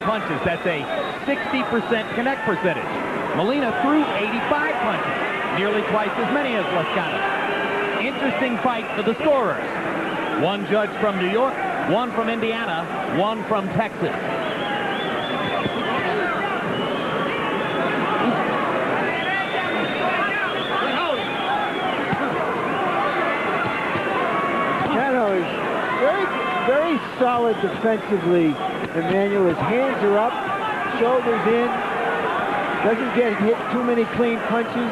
punches. That's a 60% connect percentage. Molina threw 85 punches, nearly twice as many as Lazcano. Interesting fight for the scorers. One judge from New York, one from Indiana, one from Texas. Lazcano is very solid defensively. Emmanuel, his hands are up, shoulders in, doesn't get hit too many clean punches.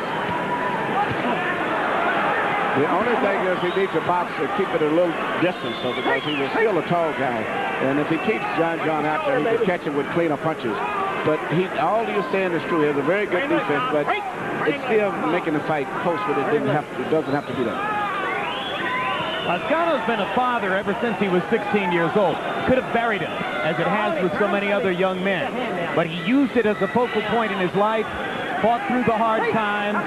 The only thing is he needs a box to keep it a little distance, so because he was still a tall guy. And if he keeps John out there, he can catch him with cleaner punches. But all you're saying is true. He has a very good defense, but it's still making the fight close, but it doesn't have to be that. Lazcano's been a father ever since he was 16 years old. Could have buried him, as it has with so many other young men. But he used it as a focal point in his life, fought through the hard times,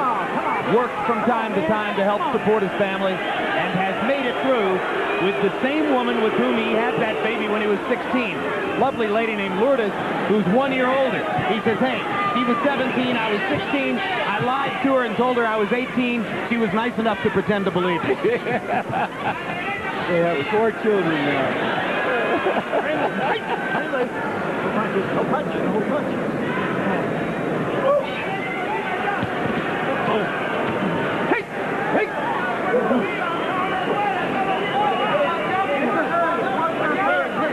worked from time to time to help support his family, and has made it through with the same woman with whom he had that baby when he was 16. Lovely lady named Lourdes, who's 1 year older. He says, hey, she was 17, I was 16. I lied to her and told her I was 18. She was nice enough to pretend to believe me. They have 4 children now.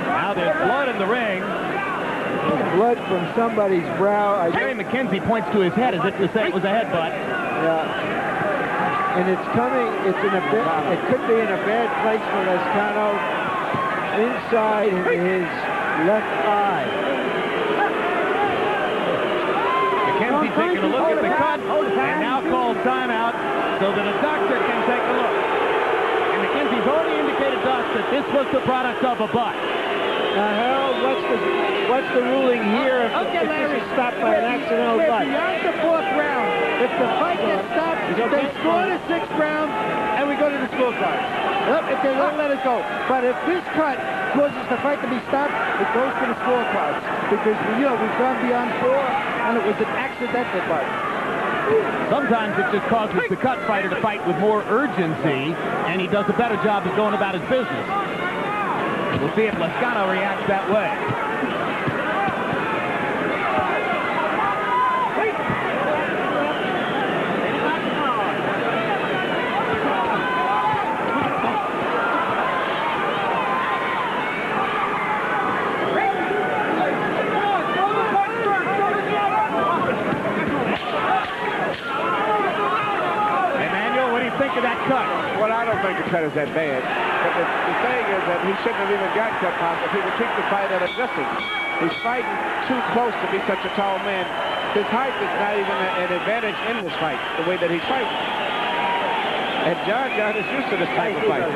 Now there's blood in the ring. There's blood from somebody's brow. Jerry McKenzie points to his head as if to say it was a headbutt. Yeah. And it's coming, it could be in a bad place for Lazcano, inside his left eye. McKenzie taking a look at the cut and now calls timeout so that a doctor can take a look. And McKenzie's already indicated to us that this was the product of a butt. Now, Harold, what's the ruling here if this is stopped by an accidental butt? Beyond the 4th round. If the fight gets stopped, they score the 6th round, and we go to the scorecard. If they won't let it go. But if this cut causes the fight to be stopped, it goes to the scorecards. Because, we've gone beyond 4, and it was an accidental butt. Sometimes it just causes the cut fighter to fight with more urgency, and he does a better job of going about his business. We'll see if Lazcano reacts that way. Emmanuel, what do you think of that cut? Well, I don't think the cut is that bad. But the thing is that he shouldn't have even got cut off if he would keep the fight at a distance. He's fighting too close to be such a tall man. His height is not even an advantage in this fight, the way that he's fighting. And John is used to this type of fight.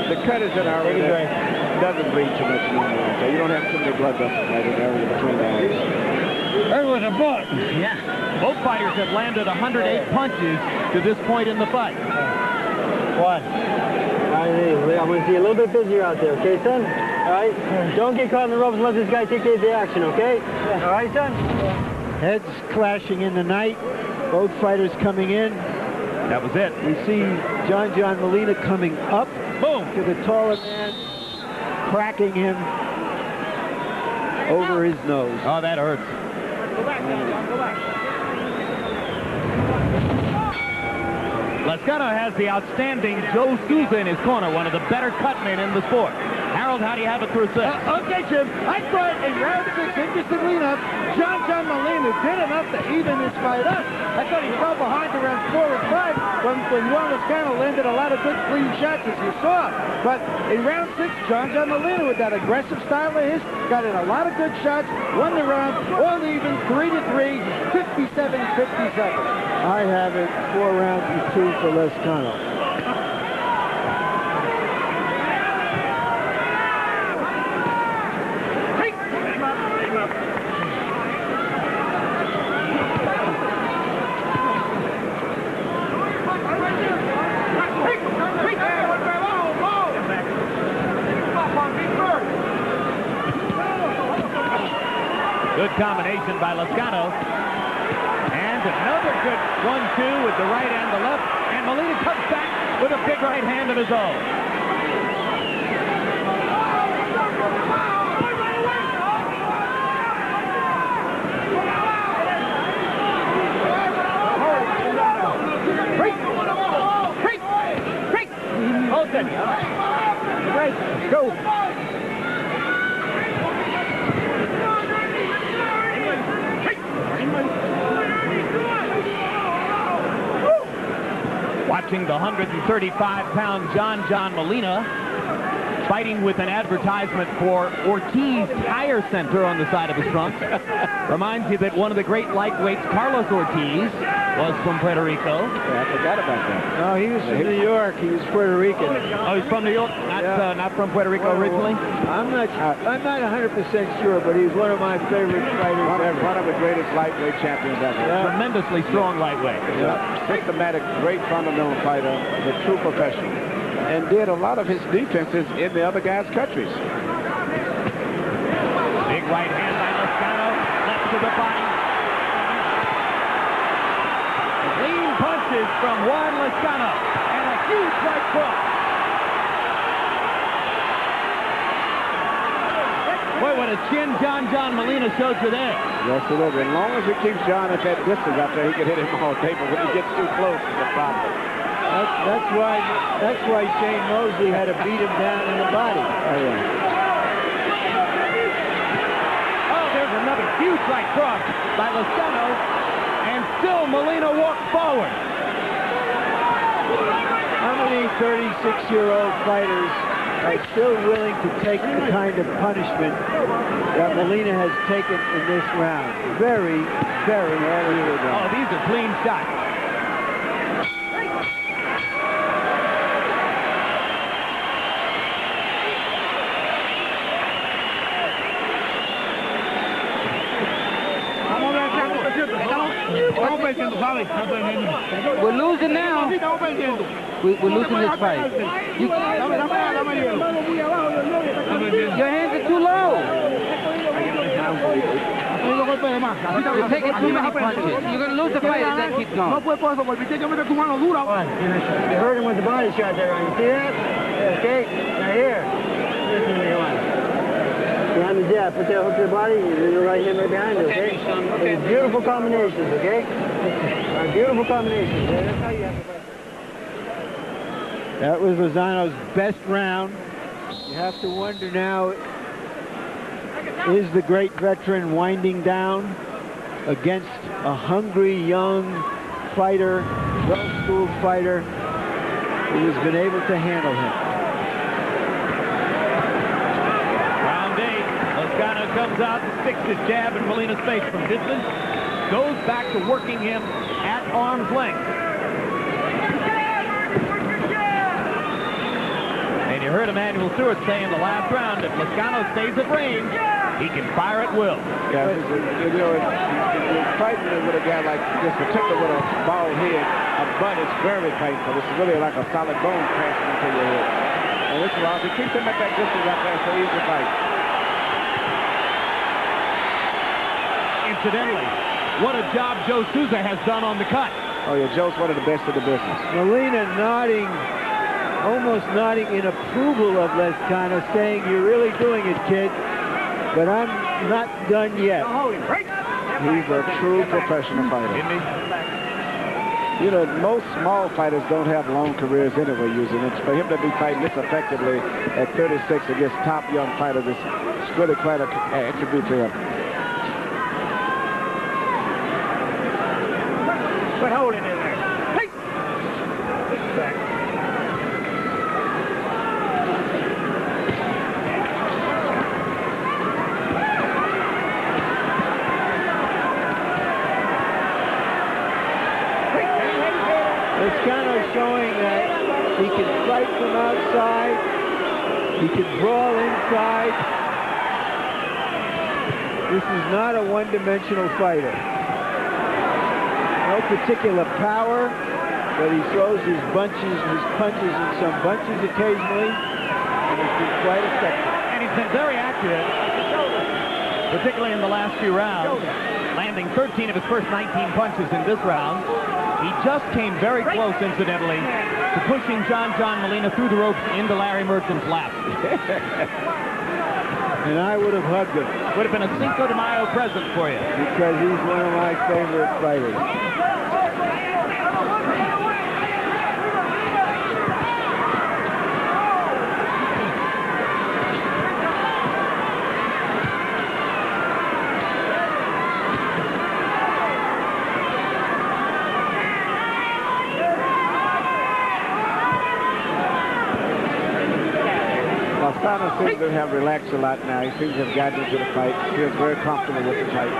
The cut is an area that doesn't bleed too much anymore. So you don't have too many blood vessels right in the area between the eyes. There was a butt. Yeah. Both fighters have landed 108 punches to this point in the fight. What? I'm going to see you a little bit busier out there, okay, son? All right? Don't get caught in the ropes and let this guy dictate the action, okay? All right, son? Heads clashing in the night. Both fighters coming in. That was it. We see John Molina coming up. Boom. To the taller man, cracking him over his nose. Oh, that hurts. Go back, John, go back. Lazcano has the outstanding Joe Souza in his corner, one of the better cut men in the sport. Harold, how do you have it through 6? Okay, Jim. I thought in round 6, interestingly enough, John Molina did enough to even this fight up. I thought he fell behind around 4 and 5 when Juan Lazcano landed a lot of good clean shots, as you saw. But in round 6, John Molina, with that aggressive style of his, got in a lot of good shots, won the round, all even, 3-3, 57-57. I have it 4 rounds to 2 for Lazcano. combination by Lazcano. And another good 1-2 with the right and the left. And Molina comes back with a big right hand of his own. Right, let's go. Watching the 135-pound John Molina fighting with an advertisement for Ortiz Tire Center on the side of his trunk. Reminds you that one of the great lightweights, Carlos Ortiz, was from Puerto Rico. Yeah, I forgot about that. No, he was from New York. He was Puerto Rican. Oh, he's from New York? Not from Puerto Rico originally? I'm not 100% sure, but he's one of my favorite fighters ever. One of the greatest lightweight champions ever. Yeah. Tremendously strong lightweight. Yeah. Systematic, great fundamental fighter, the true professional. And did a lot of his defenses in the other guys' countries. Big right hand by Lazcano, left to the body. Clean punches from Juan Lazcano, and a huge right cross. Boy, what a chin John Molina showed you there. Yes, it is. As long as he keeps John at that distance out there, he can hit him all day, but when he gets too close, it's a problem. That's why Shane Mosley had to beat him down in the body. Oh, yeah. Oh, there's another huge right cross by Lazcano, and still Molina walks forward. How many 36-year-old fighters are still willing to take the kind of punishment that Molina has taken in this round? Very, very few. Oh, these are clean shots. We're losing now. We're losing this fight. Your hands are too low. You're taking too many punches. You're going to lose the fight if that keeps going. You hurt him with the body shot there, Ryan. You see that? Okay, now here. Listen to me, Juan. Behind the jab, put that hook to the body, your right hand right behind it, okay? Beautiful combinations, okay? Beautiful combinations. That's how you have to fight. That was Lozano's best round. You have to wonder now, is the great veteran winding down against a hungry young fighter, well-schooled fighter who has been able to handle him? Lazcano comes out and sticks his jab in Molina's face from distance, goes back to working him at arm's length. And you heard Emmanuel Stewart say in the last round, if Lazcano stays at range, he can fire at will. Yeah, you know, fighting with a guy like this, particularly with a bald head, a butt is very painful. It's really like a solid bone crashing into your head. And this is why he keeps him at that distance out there so easy to fight. Incidentally, what a job Joe Souza has done on the cut. Oh, yeah, Joe's one of the best in the business. Molina nodding, almost nodding in approval of Lazcano, saying, "You're really doing it, kid, but I'm not done yet." He's a true professional fighter. You know, most small fighters don't have long careers anyway using it. For him to be fighting this effectively at 36 against top young fighters is really quite an attribute to him. Quit holding in there. Hey! Lazcano showing that he can fight from outside, he can brawl inside. This is not a one-dimensional fighter. No particular power, but he throws his punches in some bunches occasionally, and it's been quite effective. And he's been very accurate. particularly in the last few rounds, landing 13 of his first 19 punches in this round. He just came very close, incidentally, to pushing John Molina through the ropes into Larry Merchant's lap. And I would have hugged him. Would have been a Cinco de Mayo present for you. Because he's one of my favorite fighters. Lazcano seems to have relaxed a lot now. He seems to have gotten into the fight. He feels very comfortable with the fight.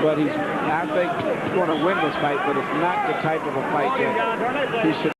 But I think he's going to win this fight, but it's not the type of a fight that he should